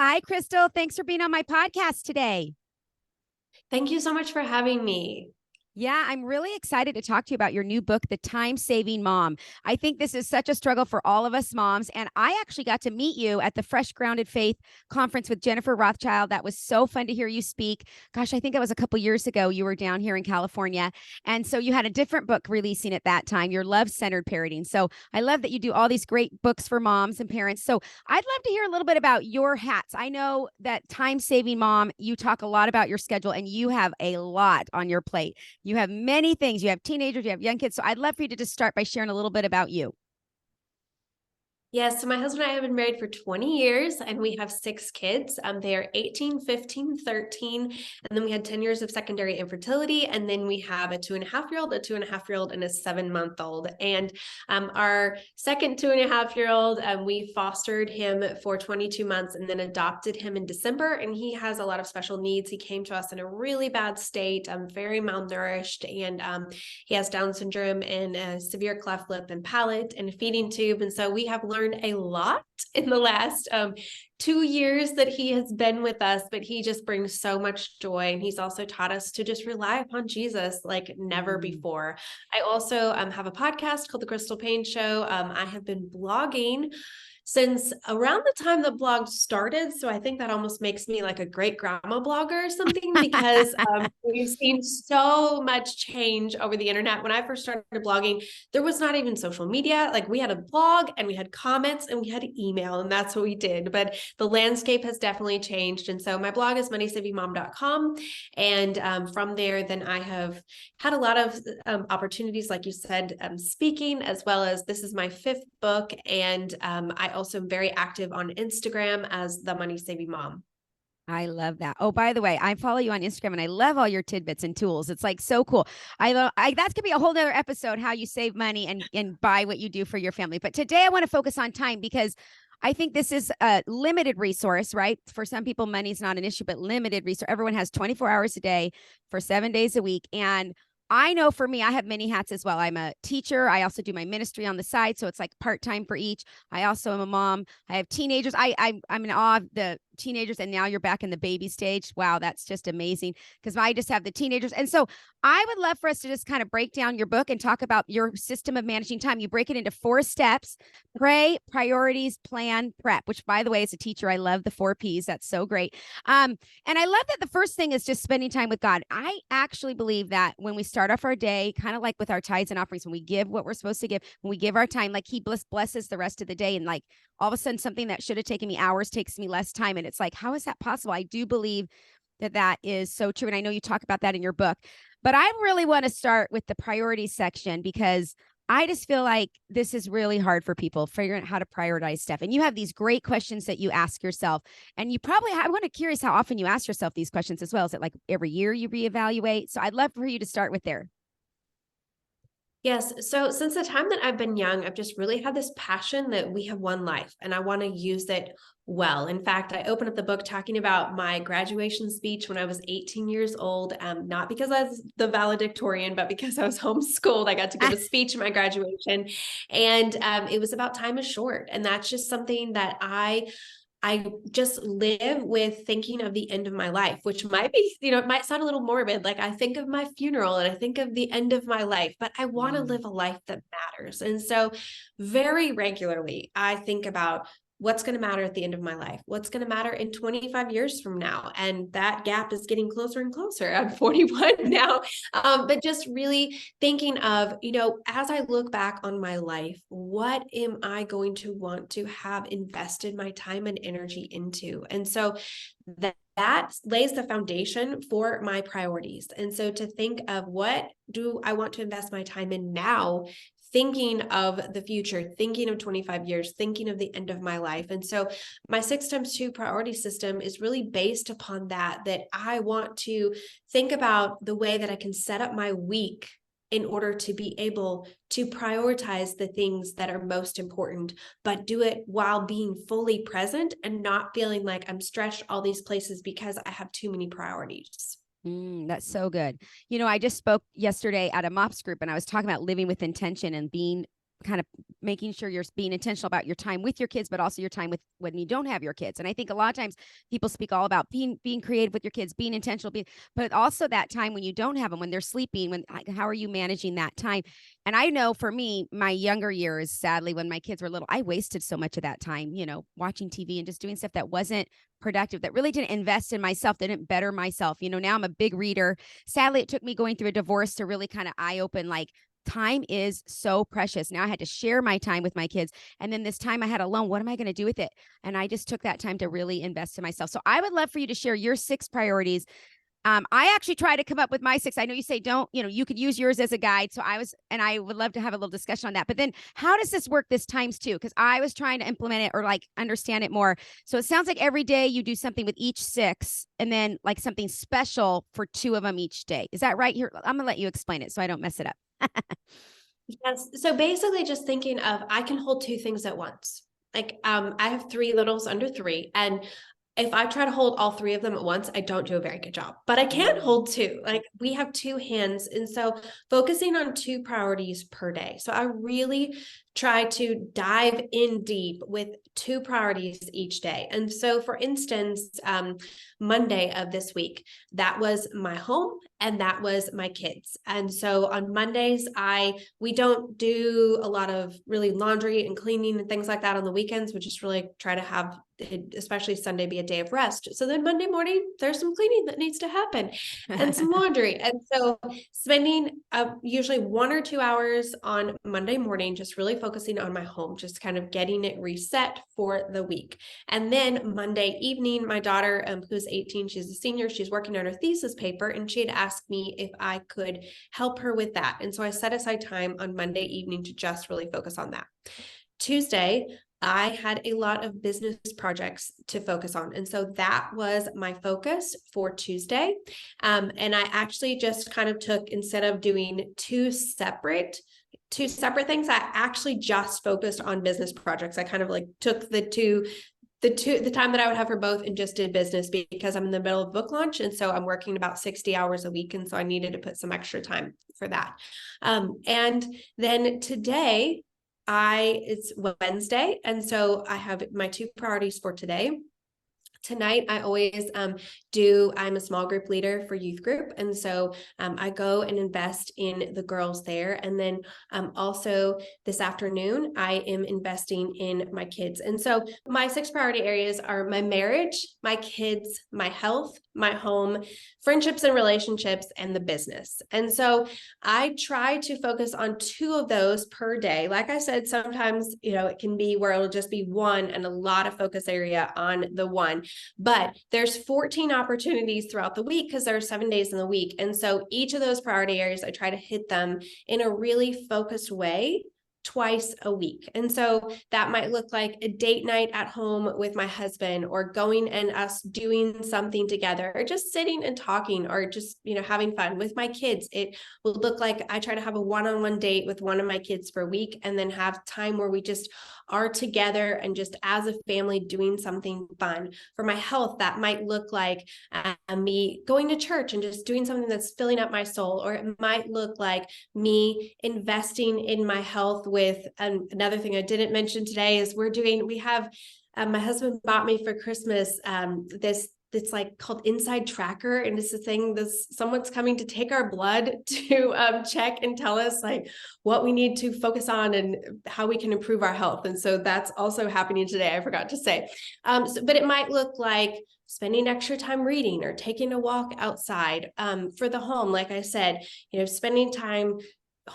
Hi, Crystal. Thanks for being on my podcast today. Thank you so much for having me. Yeah, I'm really excited to talk to you about your new book, The Time Saving Mom. I think this is such a struggle for all of us moms. And I actually got to meet you at the Fresh Grounded Faith conference with Jennifer Rothschild. That was so fun to hear you speak. Gosh, I think it was a couple years ago. You were down here in California. And so you had a different book releasing at that time, your Love Centered Parenting. So I love that you do all these great books for moms and parents. So I'd love to hear a little bit about your hats. I know that Time Saving Mom, you talk a lot about your schedule and you have a lot on your plate. You have many things. You have teenagers, you have young kids. So I'd love for you to just start by sharing a little bit about you. Yes, so my husband and I have been married for 20 years and we have 6 kids. They are 18, 15, 13. And then we had 10 years of secondary infertility. And then we have a 2.5-year-old, a 2.5-year-old, and a 7-month-old. And our second 2.5-year-old, we fostered him for 22 months and then adopted him in December. And he has a lot of special needs. He came to us in a really bad state, very malnourished, and he has Down syndrome and a severe cleft lip and palate and a feeding tube. And so we have learned a lot in the last 2 years that he has been with us, but he just brings so much joy. And he's also taught us to just rely upon Jesus like never before. I also have a podcast called The Crystal Paine Show. I have been blogging since around the time the blog started. So I think that almost makes me like a great grandma blogger or something, because we've seen so much change over the internet. When I first started blogging, there was not even social media. Like we had a blog and we had comments and we had email, and that's what we did. But the landscape has definitely changed. And so my blog is moneysavingmom.com. And from there, then I have had a lot of opportunities, like you said, speaking, as well as this is my 5th book. And I also am very active on Instagram as the Money Saving Mom. I love that. Oh, by the way, I follow you on Instagram and I love all your tidbits and tools. It's like so cool. I love that could be a whole nother episode, how you save money and buy what you do for your family. But today I want to focus on time because I think this is a limited resource, right? For some people, money's not an issue, but limited resource. Everyone has 24 hours a day for 7 days a week. And I know for me, I have many hats as well. I'm a teacher. I also do my ministry on the side. So it's like part-time for each. I also am a mom. I have teenagers. I'm in awe of the teenagers, and now you're back in the baby stage. Wow, that's just amazing, because I just have the teenagers. And so I would love for us to just kind of break down your book and talk about your system of managing time. You break it into 4 steps: pray, priorities, plan, prep, which, by the way, as a teacher, I love the 4 Ps. That's so great. And I love that the first thing is just spending time with God. I actually believe that when we start off our day, kind of like with our tithes and offerings, when we give what we're supposed to give, when we give our time, like he blesses the rest of the day. And like all of a sudden, something that should have taken me hours takes me less time. And it's like, how is that possible? I do believe that that is so true. And I know you talk about that in your book, but I really want to start with the priorities section, because I just feel like this is really hard for people figuring out how to prioritize stuff. And you have these great questions that you ask yourself. And you probably, I want to curious how often you ask yourself these questions as well. Is it like every year you reevaluate? So I'd love for you to start with there. Yes. So since the time that I've been young, I've just really had this passion that we have one life and I want to use it well. In fact, I opened up the book talking about my graduation speech when I was 18 years old, not because I was the valedictorian, but because I was homeschooled. I got to give a speech at my graduation, and it was about time is short. And that's just something that I just live with, thinking of the end of my life, which might be, it might sound a little morbid. Like I think of my funeral and I think of the end of my life, but I want to live a life that matters. And so very regularly, I think about what's going to matter at the end of my life, what's going to matter in 25 years from now. And that gap is getting closer and closer. I'm 41 now. But just really thinking of, as I look back on my life, what am I going to want to have invested my time and energy into? And so that lays the foundation for my priorities. And so to think of, what do I want to invest my time in now, thinking of the future, thinking of 25 years, thinking of the end of my life. And so my 6x2 priority system is really based upon that I want to think about the way that I can set up my week in order to be able to prioritize the things that are most important, but do it while being fully present and not feeling like I'm stretched all these places because I have too many priorities. That's so good. I just spoke yesterday at a MOPS group, and I was talking about living with intention and being kind of making sure you're being intentional about your time with your kids, but also your time with when you don't have your kids. And I think a lot of times people speak all about being creative with your kids, being intentional, but also that time when you don't have them, when they're sleeping, how are you managing that time? And I know for me, my younger years, sadly, when my kids were little, I wasted so much of that time, watching TV and just doing stuff that wasn't productive, that really didn't invest in myself, that didn't better myself. Now I'm a big reader. Sadly, it took me going through a divorce to really kind of eye open, like, time is so precious. Now I had to share my time with my kids. And then this time I had alone, what am I going to do with it? And I just took that time to really invest in myself. So I would love for you to share your 6 priorities. I actually try to come up with my 6. I know you say don't, you could use yours as a guide. So I would love to have a little discussion on that. But then how does this work this times 2? Because I was trying to implement it or like understand it more. So it sounds like every day you do something with each 6 and then like something special for 2 of them each day. Is that right? Here, I'm going to let you explain it so I don't mess it up. Yes. So basically just thinking of, I can hold 2 things at once. Like, I have 3 littles under 3, and if I try to hold all 3 of them at once, I don't do a very good job, but I can hold 2. Like, we have 2 hands. And so focusing on 2 priorities per day. So I really try to dive in deep with 2 priorities each day. And so for instance, Monday of this week, that was my home and that was my kids. And so on Mondays, we don't do a lot of really laundry and cleaning and things like that on the weekends. We just really try to have, especially Sunday, be a day of rest. So then Monday morning, there's some cleaning that needs to happen and some laundry. And so spending usually 1 or 2 hours on Monday morning, just really focusing on my home, just kind of getting it reset for the week. And then Monday evening, my daughter, who's 18, she's a senior, she's working on her thesis paper, and she had asked me if I could help her with that. And so I set aside time on Monday evening to just really focus on that. Tuesday, I had a lot of business projects to focus on. And so that was my focus for Tuesday. And I actually just kind of took, instead of doing two separate things, I actually just focused on business projects. I kind of like took the time that I would have for both and just did business, because I'm in the middle of book launch. And so I'm working about 60 hours a week. And so I needed to put some extra time for that. And then today, it's Wednesday. And so I have my 2 priorities for today. Tonight, I always I'm a small group leader for youth group. And so I go and invest in the girls there. And then also this afternoon, I am investing in my kids. And so my 6 priority areas are my marriage, my kids, my health, my home, friendships and relationships, and the business. And so I try to focus on 2 of those per day. Like I said, sometimes, it can be where it'll just be one and a lot of focus area on the one. But there's 14 opportunities throughout the week because there are 7 days in the week. And so each of those priority areas, I try to hit them in a really focused way twice a week. And so that might look like a date night at home with my husband, or going and us doing something together, or just sitting and talking, or just, having fun with my kids. It will look like I try to have a one-on-one date with one of my kids per week, and then have time where we just are together and just as a family doing something fun. For my health, that might look like me going to church and just doing something that's filling up my soul, or it might look like me investing in my health with another thing I didn't mention today is we have my husband bought me for Christmas it's like called Inside Tracker, and it's a thing someone's coming to take our blood to check and tell us like what we need to focus on and how we can improve our health. And so that's also happening today, I forgot to say. But it might look like spending extra time reading or taking a walk outside. For the home, like I said, spending time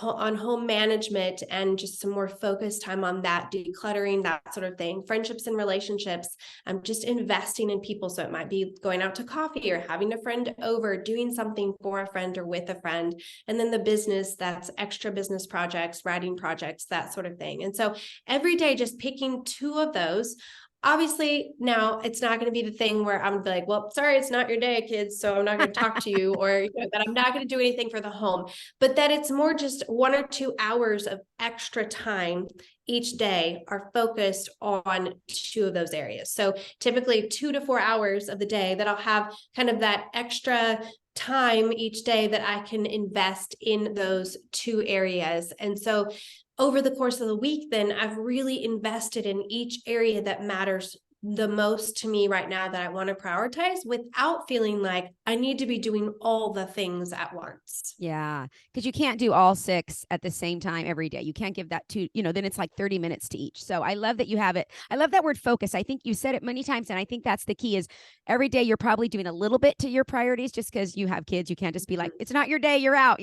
on home management and just some more focused time on that, decluttering, that sort of thing. Friendships and relationships, just investing in people. So it might be going out to coffee or having a friend over, doing something for a friend or with a friend. And then the business, that's extra business projects, writing projects, that sort of thing. And so every day, just picking 2 of those. Obviously, now it's not going to be the thing where I'm like, well, sorry, it's not your day, kids, so I'm not going to talk to you, or that I'm not going to do anything for the home, but that it's more just 1 or 2 hours of extra time each day are focused on 2 of those areas. So typically 2 to 4 hours of the day that I'll have kind of that extra time each day that I can invest in those 2 areas. And so over the course of the week, then I've really invested in each area that matters the most to me right now that I want to prioritize without feeling like I need to be doing all the things at once. Yeah, because you can't do all six at the same time every day. You can't give that to, then it's like 30 minutes to each. So I love that you have it. I love that word focus. I think you said it many times. And I think that's the key is every day you're probably doing a little bit to your priorities just because you have kids. You can't just be like, it's not your day, you're out.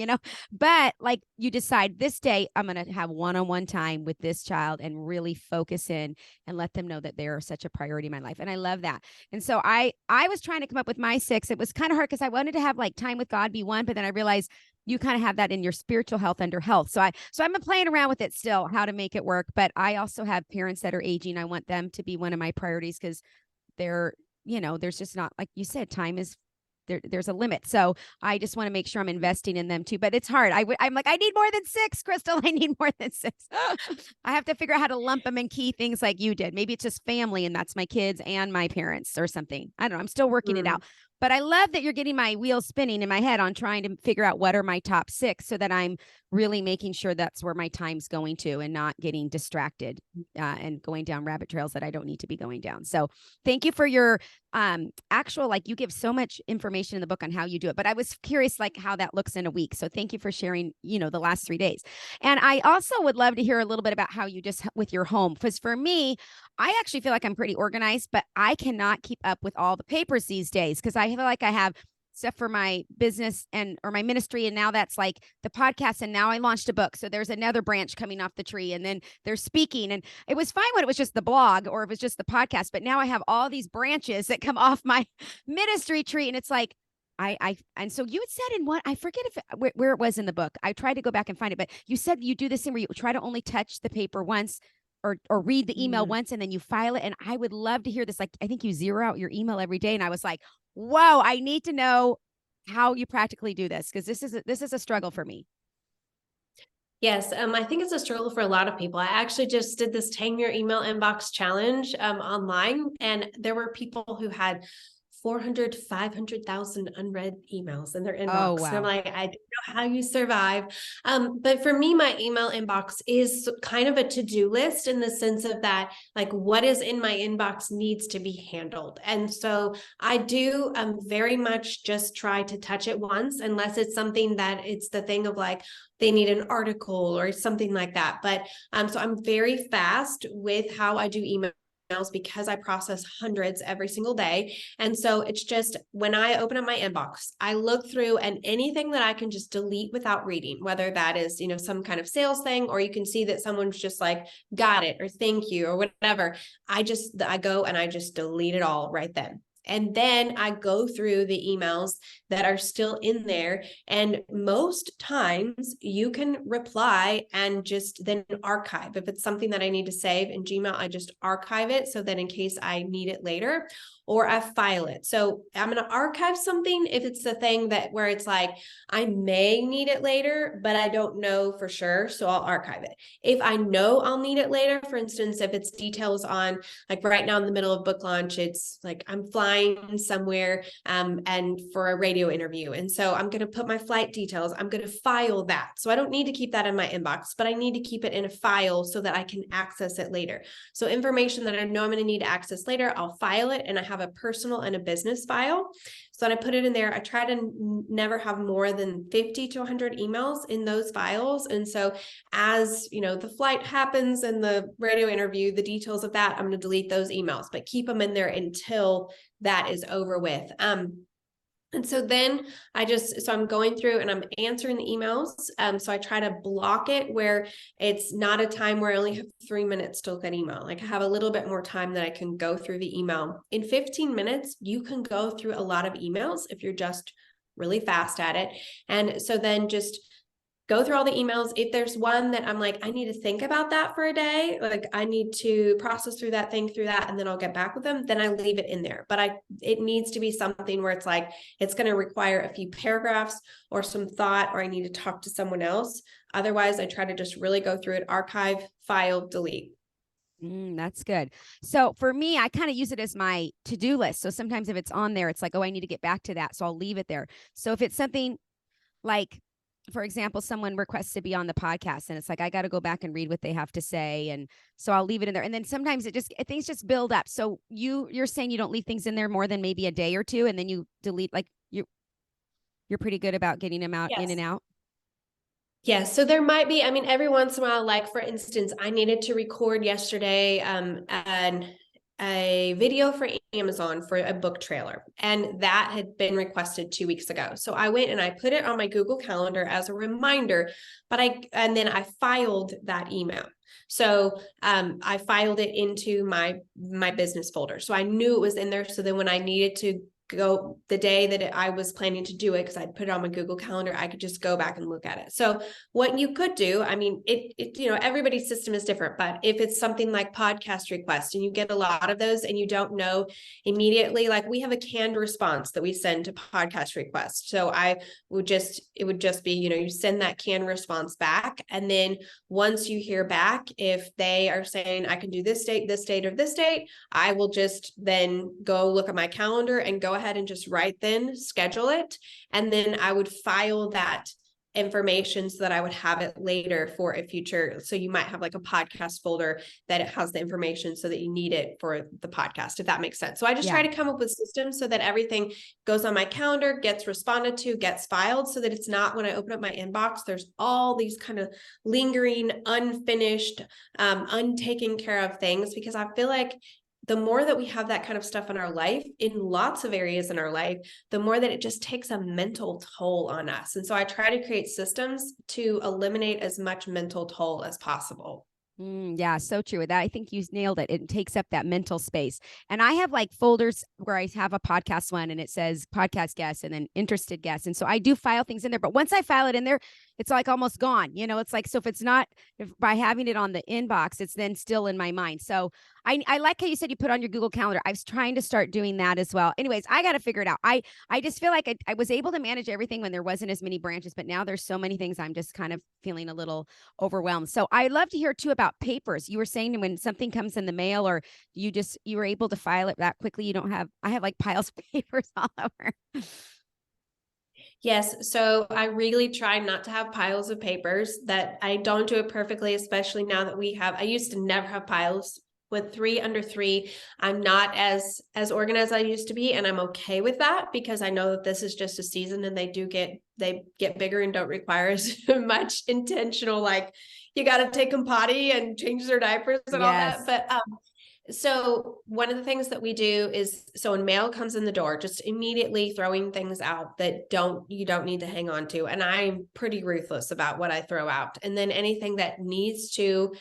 But like you decide this day, I'm going to have one-on-one time with this child and really focus in and let them know that they're such a priority in my life. And I love that. And so I was trying to come up with my six. It was kind of hard because I wanted to have like time with God be one, but then I realized you kind of have that in your spiritual health under health. So I'm playing around with it still, how to make it work. But I also have parents that are aging. I want them to be one of my priorities because they're, there's just not, like you said, time is there's a limit. So I just want to make sure I'm investing in them too. But it's hard. I'm like, I need more than six, Crystal. I need more than six. I have to figure out how to lump them in key things like you did. Maybe it's just family and that's my kids and my parents or something. I don't know. I'm still working it out. But I love that you're getting my wheels spinning in my head on trying to figure out what are my top six so that I'm really making sure that's where my time's going to and not getting distracted and going down rabbit trails that I don't need to be going down. So thank you for your actual, like you give so much information in the book on how you do it, but I was curious like how that looks in a week. So thank you for sharing, the last 3 days. And I also would love to hear a little bit about how you just with your home, because for me, I actually feel like I'm pretty organized, but I cannot keep up with all the papers these days because I feel like I have stuff for my business or my ministry. And now that's like the podcast. And now I launched a book. So there's another branch coming off the tree and then there's speaking. And it was fine when it was just the blog or it was just the podcast. But now I have all these branches that come off my ministry tree. And it's like, and so you had said in one, I forget where it was in the book. I tried to go back and find it, but you said you do this thing where you try to only touch the paper once or read the email once and then you file it. And I would love to hear this. Like, I think you zero out your email every day. And I was like, whoa, I need to know how you practically do this because this is a struggle for me. Yes, I think it's a struggle for a lot of people. I actually just did this 10-year email inbox challenge online, and there were people who had 400, 500,000 unread emails in their inbox. Oh, wow. And I'm like, I don't know how you survive. But for me, my email inbox is kind of a to-do list in the sense of that, like what is in my inbox needs to be handled. And so I do very much just try to touch it once, unless it's something that it's the thing of like, they need an article or something like that. But so I'm very fast with how I do email because I process hundreds every single day. And so it's just when I open up my inbox, I look through and anything that I can just delete without reading, whether that is, some kind of sales thing, or you can see that someone's just like, got it, or thank you, or whatever. I go and I just delete it all right then. And then I go through the emails that are still in there. And most times you can reply and just then archive. If it's something that I need to save in Gmail, I just archive it so that in case I need it later, or I file it. So I'm going to archive something if it's the thing where it's like, I may need it later, but I don't know for sure. So I'll archive it. If I know I'll need it later, for instance, if it's details on like right now in the middle of book launch, it's like I'm flying somewhere and for a radio interview. And so I'm going to put my flight details. I'm going to file that. So I don't need to keep that in my inbox, but I need to keep it in a file so that I can access it later. So information that I know I'm going to need to access later, I'll file it, and I have a personal and a business file. So when I put it in there, I try to never have more than 50 to 100 emails in those files. And so as the flight happens and the radio interview, the details of that, I'm going to delete those emails, but keep them in there until that is over with. And so then I'm going through and I'm answering the emails. So I try to block it where it's not a time where I only have 3 minutes to look at email. Like I have a little bit more time that I can go through the email. In 15 minutes, you can go through a lot of emails if you're just really fast at it. And so then just go through all the emails. If there's one that I'm like, I need to think about that for a day, like I need to process through that, think through that, and then I'll get back with them, then I leave it in there. But it needs to be something where it's like, it's going to require a few paragraphs or some thought, or I need to talk to someone else. Otherwise, I try to just really go through it, archive, file, delete. That's good. So for me, I kind of use it as my to-do list. So sometimes if it's on there, it's like, oh, I need to get back to that. So I'll leave it there. So if it's something like for example, someone requests to be on the podcast and it's like, I got to go back and read what they have to say. And so I'll leave it in there. And then sometimes things just build up. So you're saying you don't leave things in there more than maybe a day or two, and then you delete, like you're pretty good about getting them out in and Yes. out. Yeah, so there might be, I mean, every once in a while, like for instance, I needed to record yesterday a video for Amazon for a book trailer, and that had been requested 2 weeks ago. So I went and I put it on my Google Calendar as a reminder, and then I filed that email. So I filed it into my business folder. So I knew it was in there. So then when I needed to go the day that I was planning to do it, because I'd put it on my Google Calendar, I could just go back and look at it. So what you could do, I mean, everybody's system is different, but if it's something like podcast requests and you get a lot of those and you don't know immediately, like we have a canned response that we send to podcast requests. So it would just be, you send that canned response back. And then once you hear back, if they are saying, I can do this date, or this date, I will just then go look at my calendar and go ahead and just schedule it. And then I would file that information so that I would have it later for a future. So you might have like a podcast folder that it has the information so that you need it for the podcast, if that makes sense. So I just try to come up with systems so that everything goes on my calendar, gets responded to, gets filed, so that it's not, when I open up my inbox, there's all these kind of lingering, unfinished, untaken care of things, because I feel like the more that we have that kind of stuff in our life, in lots of areas in our life, the more that it just takes a mental toll on us. And so I try to create systems to eliminate as much mental toll as possible. Yeah, so true with that. I think you nailed it. It takes up that mental space. And I have like folders where I have a podcast one and it says podcast guests and then interested guests. And so I do file things in there. But once I file it in there, it's like almost gone. It's like, so if by having it on the inbox, it's then still in my mind. So I like how you said you put on your Google Calendar. I was trying to start doing that as well. Anyways, I got to figure it out. I just feel like I was able to manage everything when there wasn't as many branches, but now there's so many things I'm just kind of feeling a little overwhelmed. So I'd love to hear too about papers. You were saying when something comes in the mail, or you were able to file it that quickly. I have like piles of papers all over. Yes. So I really try not to have piles of papers. That I don't do it perfectly, especially now that I used to never have piles. With 3 under 3, I'm not as organized as I used to be. And I'm okay with that, because I know that this is just a season and they get bigger and don't require as much intentional, like you got to take them potty and change their diapers and all that. But so one of the things that we do is, so when mail comes in the door, just immediately throwing things out that you don't need to hang on to. And I'm pretty ruthless about what I throw out. And then anything that needs to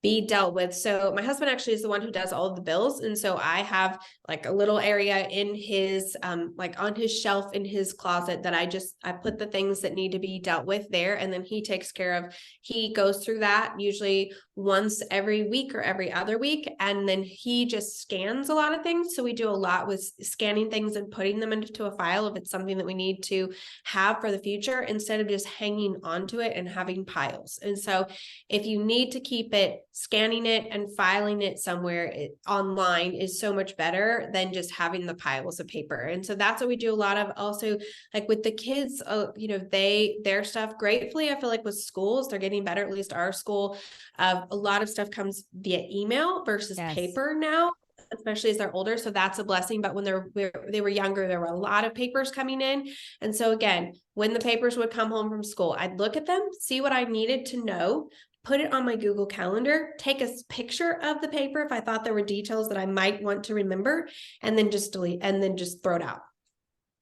be dealt with. So my husband actually is the one who does all of the bills. And so I have like a little area in his, like on his shelf in his closet that I put the things that need to be dealt with there. And then he goes through that usually once every week or every other week. And then he just scans a lot of things. So we do a lot with scanning things and putting them into a file if it's something that we need to have for the future, instead of just hanging onto it and having piles. And so if you need to keep it, scanning it and filing it somewhere online is so much better than just having the piles of paper. And so that's what we do a lot of. Also, like with the kids, their stuff, gratefully, I feel like with schools, they're getting better, at least our school. A lot of stuff comes via email versus paper now, especially as they're older. So that's a blessing. But when they were younger, there were a lot of papers coming in. And so again, when the papers would come home from school, I'd look at them, see what I needed to know, put it on my Google Calendar, take a picture of the paper if I thought there were details that I might want to remember, and then just delete, and then just throw it out.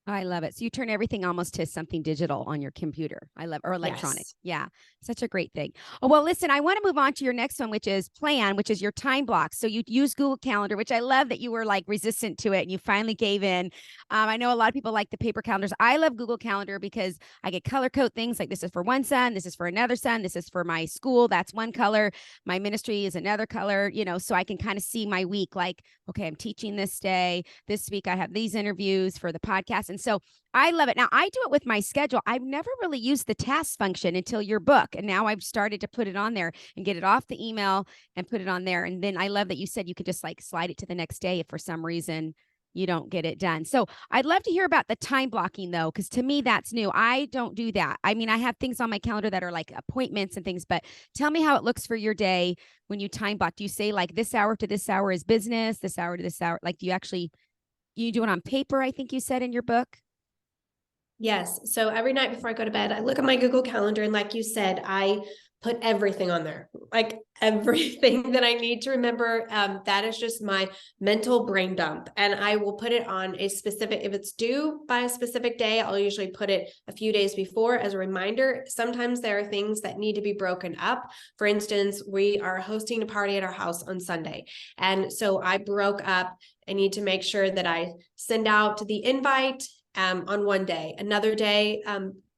I love it. So you turn everything almost to something digital on your computer. Or electronic. Yes. Yeah. Such a great thing. Oh, well, listen, I want to move on to your next one, which is plan, which is your time blocks. So you use Google Calendar, which I love that you were like resistant to it and you finally gave in. I know a lot of people like the paper calendars. I love Google Calendar because I get color code things like this is for one son, this is for another son, this is for my school. That's one color. My ministry is another color, so I can kind of see my week like, okay, I'm teaching this day. This week I have these interviews for the podcast. And so I love it. Now I do it with my schedule. I've never really used the task function until your book. And now I've started to put it on there and get it off the email and put it on there. And then I love that you said you could just like slide it to the next day if for some reason, you don't get it done. So I'd love to hear about the time blocking though, because to me that's new. I don't do that. I mean, I have things on my calendar that are like appointments and things, but tell me how it looks for your day when you time block. Do you say like this hour to this hour is business, this hour to this hour? Like, do you actually you do it on paper? I think you said in your book. Yes. So every night before I go to bed, I look at my Google Calendar, and like you said, I put everything on there, like everything that I need to remember. That is just my mental brain dump. And I will put it on a specific, if it's due by a specific day, I'll usually put it a few days before as a reminder. Sometimes there are things that need to be broken up. For instance, we are hosting a party at our house on Sunday. And so I broke up. I need to make sure that I send out the invite on one day, another day,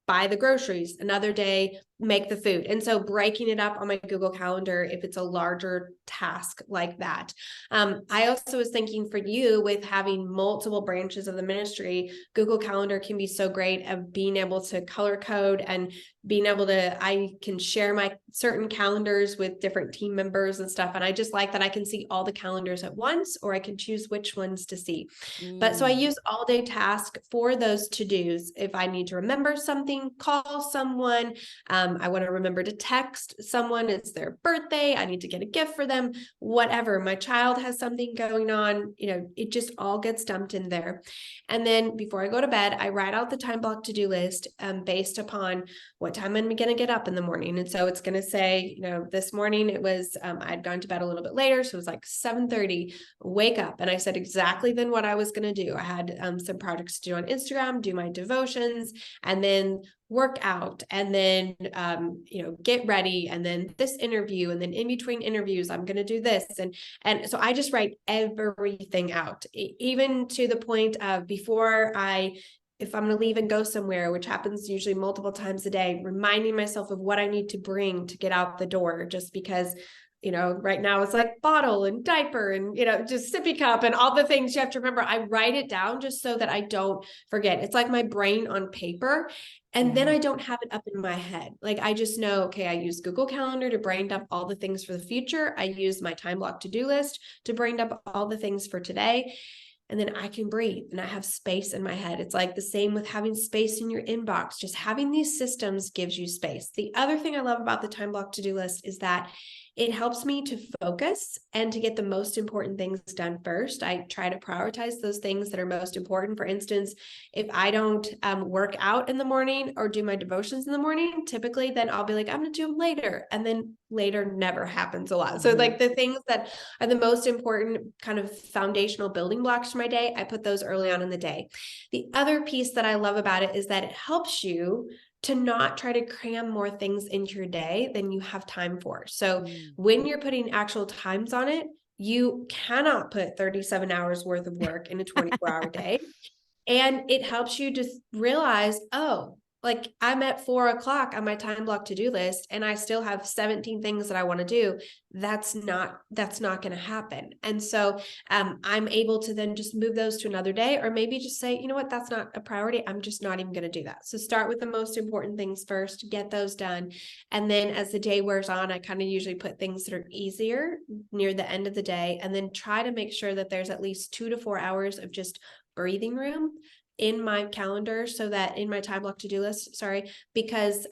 buy the groceries, another day, make the food. And so breaking it up on my Google Calendar, if it's a larger task like that. I also was thinking for you with having multiple branches of the ministry, Google Calendar can be so great of being able to color code and being able to, I can share my certain calendars with different team members and stuff. And I just like that I can see all the calendars at once, or I can choose which ones to see. But so I use all day task for those to-dos. If I need to remember something, call someone, I want to remember to text someone, it's their birthday, I need to get a gift for them, whatever. My child has something going on, it just all gets dumped in there. And then before I go to bed, I write out the time block to-do list based upon what time I'm going to get up in the morning. And so it's going to say, this morning it was, I'd gone to bed a little bit later. So it was like 7:30, wake up. And I said exactly then what I was going to do. I had some projects to do on Instagram, do my devotions, and then work out, and then get ready, and then this interview, and then in between interviews I'm going to do this, and so I just write everything out, even to the point of before if I'm going to leave and go somewhere, which happens usually multiple times a day, reminding myself of what I need to bring to get out the door, just because right now it's like bottle and diaper and, just sippy cup and all the things you have to remember. I write it down just so that I don't forget. It's like my brain on paper. And then I don't have it up in my head. Like I just know, okay, I use Google Calendar to brain dump all the things for the future. I use my time block to-do list to brain dump all the things for today. And then I can breathe and I have space in my head. It's like the same with having space in your inbox. Just having these systems gives you space. The other thing I love about the time block to-do list is that it helps me to focus and to get the most important things done first. I try to prioritize those things that are most important. For instance, if I don't work out in the morning or do my devotions in the morning, typically then I'll be like, I'm going to do them later. And then later never happens a lot. So like the things that are the most important kind of foundational building blocks for my day, I put those early on in the day. The other piece that I love about it is that it helps you to not try to cram more things into your day than you have time for. So when you're putting actual times on it, you cannot put 37 hours worth of work in a 24-hour day. And it helps you just realize, like I'm at 4:00 on my time block to-do list and I still have 17 things that I want to do. That's not going to happen. And so I'm able to then just move those to another day, or maybe just say, you know what, that's not a priority. I'm just not even going to do that. So start with the most important things first, get those done. And then as the day wears on, I kind of usually put things that are easier near the end of the day, and then try to make sure that there's at least 2 to 4 hours of just breathing room in my calendar, so that in my time block to-do list, because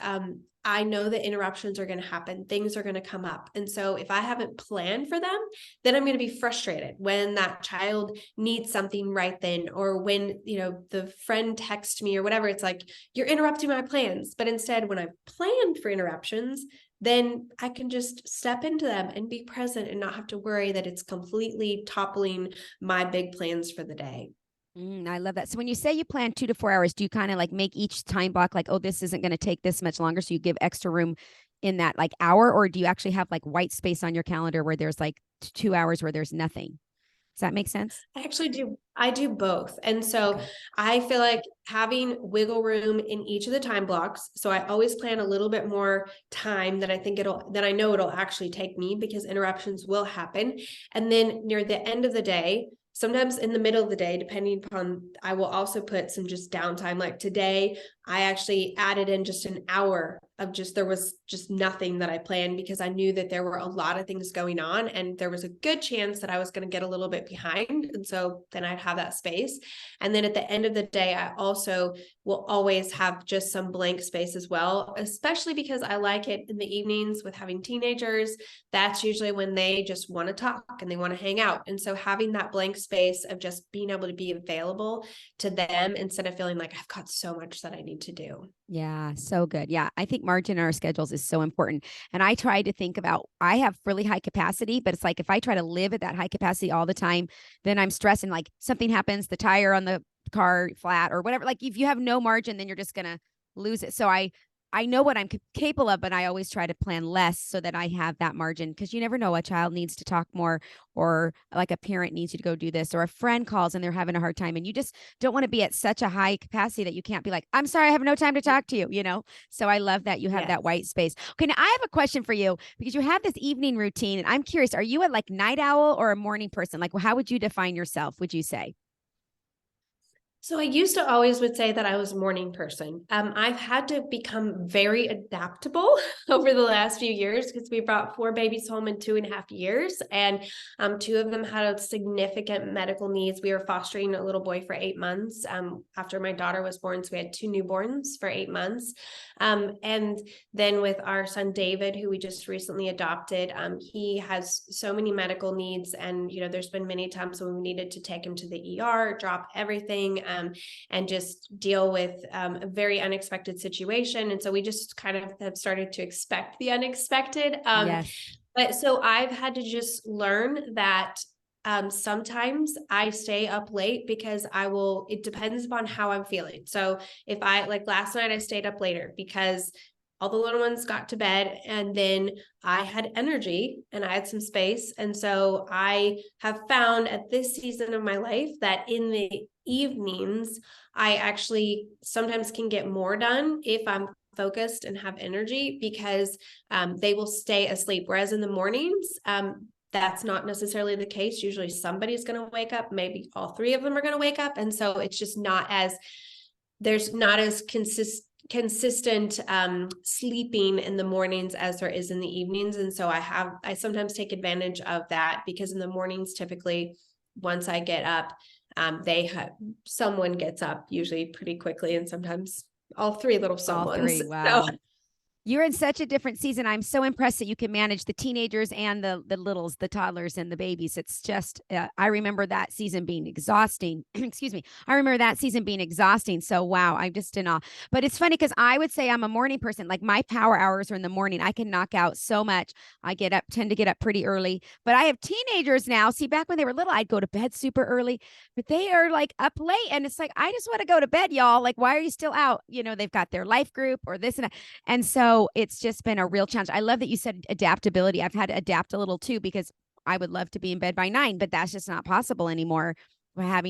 I know that interruptions are going to happen. Things are going to come up. And so if I haven't planned for them, then I'm going to be frustrated when that child needs something right then, or when, the friend texts me or whatever. It's like, you're interrupting my plans. But instead, when I've planned for interruptions, then I can just step into them and be present and not have to worry that it's completely toppling my big plans for the day. I love that. So when you say you plan 2 to 4 hours, do you kind of like make each time block like, oh, this isn't going to take this much longer, so you give extra room in that like hour? Or do you actually have like white space on your calendar where there's like 2 hours where there's nothing? Does that make sense? I actually do. I do both. And so I feel like having wiggle room in each of the time blocks. So I always plan a little bit more time that I know it'll actually take me, because interruptions will happen. And then near the end of the day, sometimes in the middle of the day, depending upon, I will also put some just downtime. Like today, I actually added in just an hour of there was just nothing that I planned, because I knew that there were a lot of things going on and there was a good chance that I was going to get a little bit behind. And so then I'd have that space. And then at the end of the day, I also will always have just some blank space as well, especially because I like it in the evenings with having teenagers. That's usually when they just want to talk and they want to hang out. And so having that blank space of just being able to be available to them instead of feeling like I've got so much that I need to do. Yeah, so good. Yeah, I think margin in our schedules is so important. And I try to think about, I have really high capacity, but it's like if I try to live at that high capacity all the time, then I'm stressing, like something happens, the tire on the car flat or whatever. Like if you have no margin, then you're just going to lose it. So I know what I'm capable of, but I always try to plan less so that I have that margin, because you never know, a child needs to talk more, or like a parent needs you to go do this, or a friend calls and they're having a hard time. And you just don't want to be at such a high capacity that you can't be like, I'm sorry, I have no time to talk to you. So I love that you have that white space. Okay, now I have a question for you, because you have this evening routine. And I'm curious, are you a like night owl or a morning person? Like, how would you define yourself, would you say? So I used to always would say that I was a morning person. I've had to become very adaptable over the last few years, because we brought 4 babies home in 2.5 years, and 2 of them had significant medical needs. We were fostering a little boy for 8 months after my daughter was born, so we had 2 newborns for 8 months. And then with our son David, who we just recently adopted, he has so many medical needs, and there's been many times when we needed to take him to the ER, drop everything. And just deal with a very unexpected situation. And so we just kind of have started to expect the unexpected. Yes. But so I've had to just learn that sometimes I stay up late because it depends upon how I'm feeling. So if like last night, I stayed up later because all the little ones got to bed, and then I had energy and I had some space. And so I have found at this season of my life that in the evenings, I actually sometimes can get more done if I'm focused and have energy, because they will stay asleep. Whereas in the mornings, that's not necessarily the case. Usually somebody's going to wake up. Maybe all 3 of them are going to wake up. And so it's just there's not as consistent sleeping in the mornings as there is in the evenings. And so I sometimes take advantage of that, because in the mornings, typically once I get up, someone gets up usually pretty quickly, and sometimes all 3 little All someones. 3. Wow. You're in such a different season. I'm so impressed that you can manage the teenagers and the littles, the toddlers and the babies. It's just, I remember that season being exhausting. Excuse me. I remember that season being exhausting. So, wow, I'm just in awe. But it's funny because I would say I'm a morning person. Like my power hours are in the morning. I can knock out so much. Tend to get up pretty early. But I have teenagers now. See, back when they were little, I'd go to bed super early, but they are like up late. And it's like, I just want to go to bed, y'all. Like, why are you still out? They've got their life group or this and that. And so it's just been a real challenge. I love that you said adaptability. I've had to adapt a little too, because I would love to be in bed by 9, but that's just not possible anymore.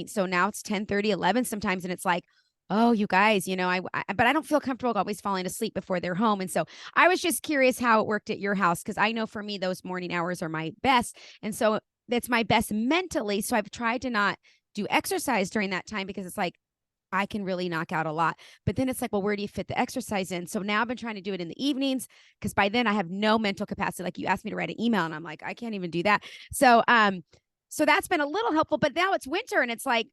So now it's 10:30, 11 sometimes. And it's like, oh, you guys, but I don't feel comfortable always falling asleep before they're home. And so I was just curious how it worked at your house, because I know for me, those morning hours are my best. And so that's my best mentally. So I've tried to not do exercise during that time, because it's like, I can really knock out a lot. But then it's like, well, where do you fit the exercise in? So now I've been trying to do it in the evenings, because by then I have no mental capacity. Like you asked me to write an email and I'm like, I can't even do that. So that's been a little helpful, but now it's winter and it's like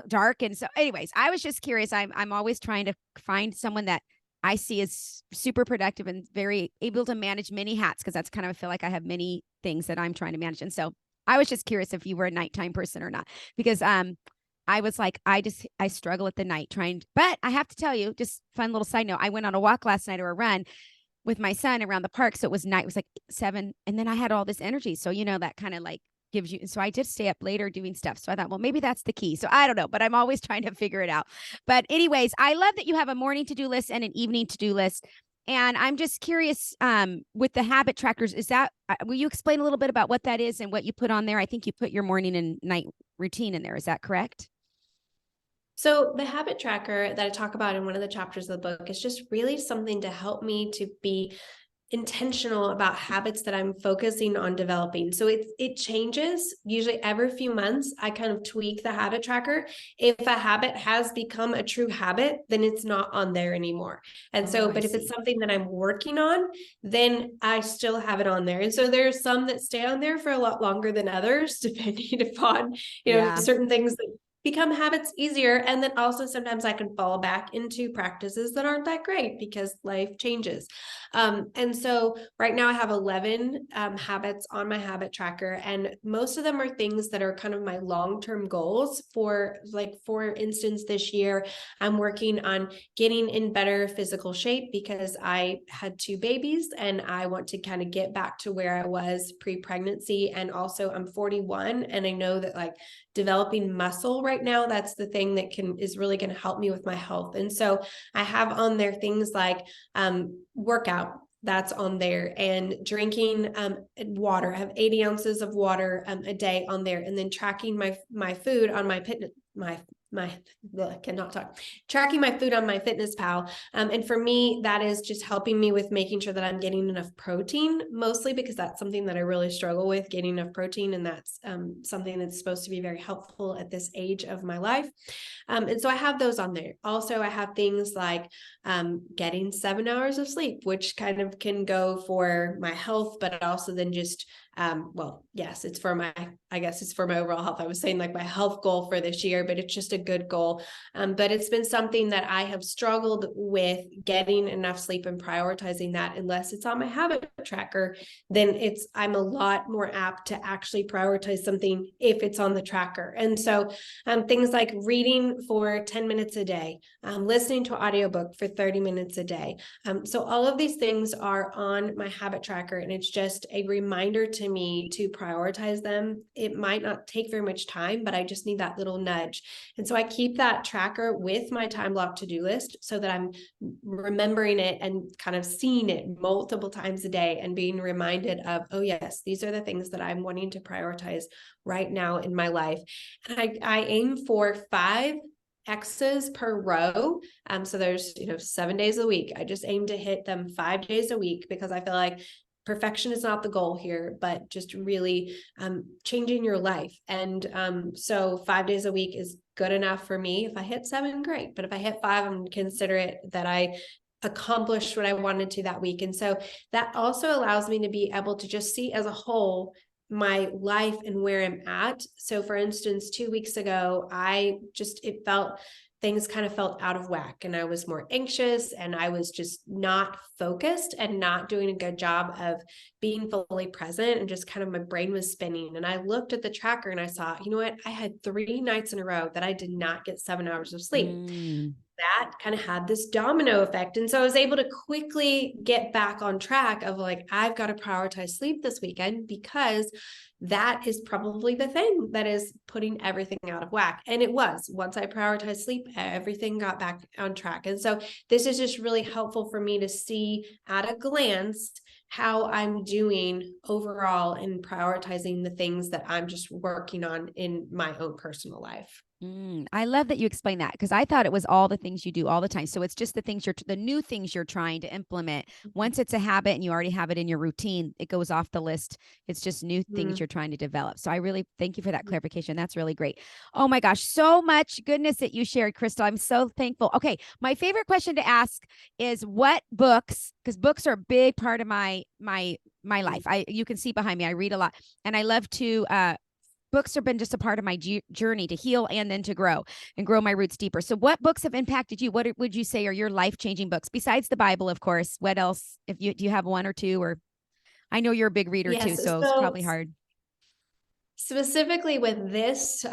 dark. And so anyways, I was just curious. I'm always trying to find someone that I see as super productive and very able to manage many hats, because that's kind of, I feel like I have many things that I'm trying to manage. And so I was just curious if you were a nighttime person or not, because I was like, I struggle at the night but I have to tell you, just fun little side note. I went on a walk last night, or a run with my son around the park. So it was night, it was like 7. And then I had all this energy. So, that kind of like gives you. So I did stay up later doing stuff. So I thought, well, maybe that's the key. So I don't know, but I'm always trying to figure it out. But anyways, I love that you have a morning to-do list and an evening to-do list. And I'm just curious, with the habit trackers, will you explain a little bit about what that is and what you put on there? I think you put your morning and night routine in there. Is that correct? So the habit tracker that I talk about in one of the chapters of the book is just really something to help me to be intentional about habits that I'm focusing on developing. So it changes usually every few months. I kind of tweak the habit tracker. If a habit has become a true habit, then it's not on there anymore. And so, I but if it's see. something that I'm working on, then I still have it on there. And so there's some that stay on there for a lot longer than others, depending upon, Yeah. certain things that become habits easier. And then also sometimes I can fall back into practices that aren't that great because life changes. And so right now I have 11 habits on my habit tracker, and most of them are things that are kind of my long-term goals. For instance, this year I'm working on getting in better physical shape because I had 2 babies and I want to kind of get back to where I was pre-pregnancy. And also I'm 41 and I know that like developing muscle right now, that's the thing that is really going to help me with my health. And so I have on there things like workout, that's on there, and drinking water. I have 80 ounces of water a day on there, and then tracking my food on my I cannot talk. Tracking my food on my Fitness Pal. And for me, that is just helping me with making sure that I'm getting enough protein, mostly because that's something that I really struggle with, getting enough protein. And that's something that's supposed to be very helpful at this age of my life. And so I have those on there. Also, I have things like getting 7 hours of sleep, which kind of can go for my health, but also then just yes, it's for I guess it's for my overall health. I was saying like my health goal for this year, but it's just a good goal. But it's been something that I have struggled with, getting enough sleep and prioritizing that. Unless it's on my habit tracker, then I'm a lot more apt to actually prioritize something if it's on the tracker. And so things like reading for 10 minutes a day, listening to an audiobook for 30 minutes a day. So all of these things are on my habit tracker, and it's just a reminder to me to prioritize them. It might not take very much time, but I just need that little nudge. And so I keep that tracker with my time block to-do list so that I'm remembering it and kind of seeing it multiple times a day and being reminded of, oh yes, these are the things that I'm wanting to prioritize right now in my life. And I aim for 5 X's per row. So there's, 7 days a week. I just aim to hit them 5 days a week because I feel like perfection is not the goal here, but just really changing your life. And so 5 days a week is good enough for me. If I hit 7, great. But if I hit 5, I'm consider it that I accomplished what I wanted to that week. And so that also allows me to be able to just see as a whole my life and where I'm at. So for instance, 2 weeks ago, things kind of felt out of whack, and I was more anxious, and I was just not focused and not doing a good job of being fully present, and just kind of my brain was spinning. And I looked at the tracker and I saw, you know what? I had 3 nights in a row that I did not get 7 hours of sleep. That kind of had this domino effect. And so I was able to quickly get back on track of like, I've got to prioritize sleep this weekend, because that is probably the thing that is putting everything out of whack. And it was. Once I prioritized sleep, everything got back on track. And so this is just really helpful for me to see at a glance how I'm doing overall in prioritizing the things that I'm just working on in my own personal life. I love that you explained that, because I thought it was all the things you do all the time. So it's just the new things you're trying to implement. Once it's a habit and you already have it in your routine, it goes off the list. It's just new things you're trying to develop. So I really thank you for that clarification. That's really great. Oh my gosh, so much goodness that you shared, Crystal. I'm so thankful. Okay, my favorite question to ask is what books, because books are a big part of my life. You can see behind me, I read a lot, and I love to books have been just a part of my journey to heal and then to grow my roots deeper. So what books have impacted you? What would you say are your life-changing books besides the Bible, of course? What else? Do you have 1 or 2, or I know you're a big reader too, so it's probably hard. Specifically with this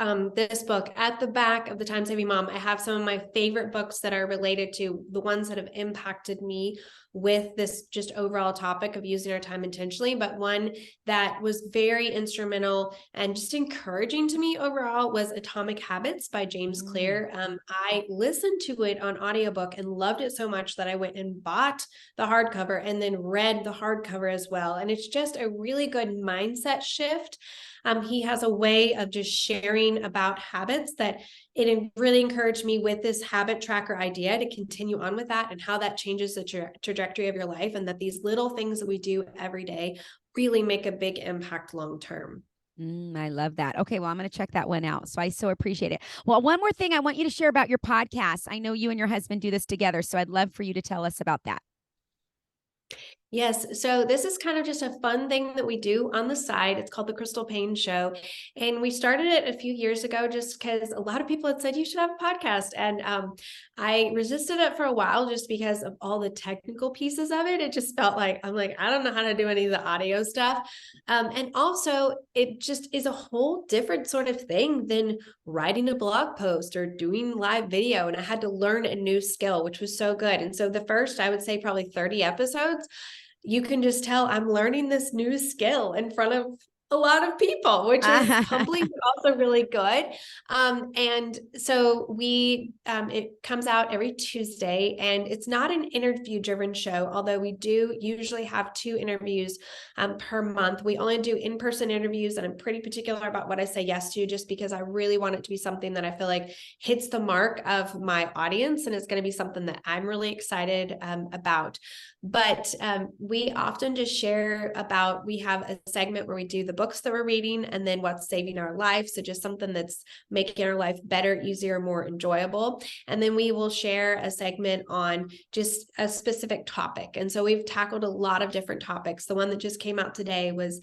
book, at the back of the Time Saving Mom, I have some of my favorite books that are related to the ones that have impacted me with this just overall topic of using our time intentionally. But one that was very instrumental and just encouraging to me overall was Atomic Habits by James Clear. I listened to it on audiobook and loved it so much that I went and bought the hardcover and then read the hardcover as well. And it's just a really good mindset shift. He has a way of just sharing about habits that it really encouraged me with this habit tracker idea to continue on with that and how that changes the trajectory of your life, and that these little things that we do every day really make a big impact long term. I love that. Okay, well, I'm going to check that one out. So I so appreciate it. Well, one more thing I want you to share about your podcast. I know you and your husband do this together, so I'd love for you to tell us about that. Yes. So this is kind of just a fun thing that we do on the side. It's called the Crystal Paine Show. And we started it a few years ago just because a lot of people had said you should have a podcast. And I resisted it for a while just because of all the technical pieces of it. It just felt like, I'm like, I don't know how to do any of the audio stuff. And also, it just is a whole different sort of thing than writing a blog post or doing live video. And I had to learn a new skill, which was so good. And so the first, I would say probably 30 episodes, you can just tell I'm learning this new skill in front of a lot of people, which is humbling, but also really good. And so it comes out every Tuesday, and it's not an interview driven show, although we do usually have 2 interviews per month. We only do in-person interviews, and I'm pretty particular about what I say yes to, just because I really want it to be something that I feel like hits the mark of my audience, and it's going to be something that I'm really excited about. But we often just share about, we have a segment where we do the books that we're reading and then what's saving our life. So just something that's making our life better, easier, more enjoyable. And then we will share a segment on just a specific topic. And so we've tackled a lot of different topics. The one that just came out today was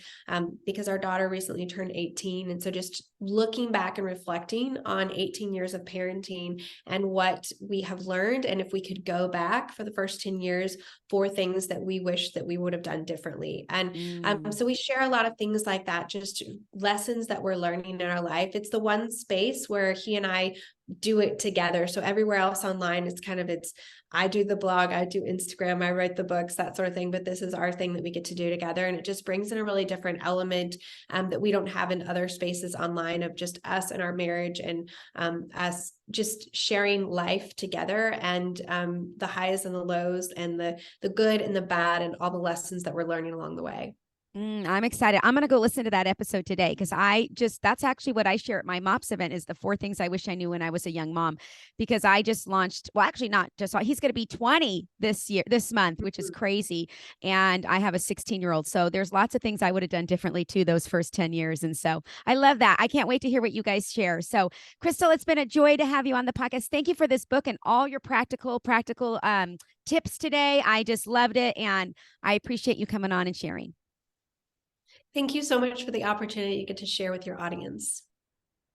because our daughter recently turned 18. And so just looking back and reflecting on 18 years of parenting and what we have learned. And if we could go back for the first 10 years for things that we wish that we would have done differently. And so we share a lot of things like that, just lessons that we're learning in our life. It's the one space where he and I do it together. So everywhere else online, I do the blog, I do Instagram, I write the books, that sort of thing. But this is our thing that we get to do together. And it just brings in a really different element that we don't have in other spaces online, of just us and our marriage, and us just sharing life together, and the highs and the lows, and the good and the bad, and all the lessons that we're learning along the way. I'm excited. I'm going to go listen to that episode today, because that's actually what I share at my MOPS event, is the 4 things I wish I knew when I was a young mom, because I just launched, well, actually not just, he's going to be 20 this month, which is crazy. And I have a 16-year-old. So there's lots of things I would have done differently too, those first 10 years. And so I love that. I can't wait to hear what you guys share. So Crystal, it's been a joy to have you on the podcast. Thank you for this book and all your practical tips today. I just loved it. And I appreciate you coming on and sharing. Thank you so much for the opportunity to get to share with your audience.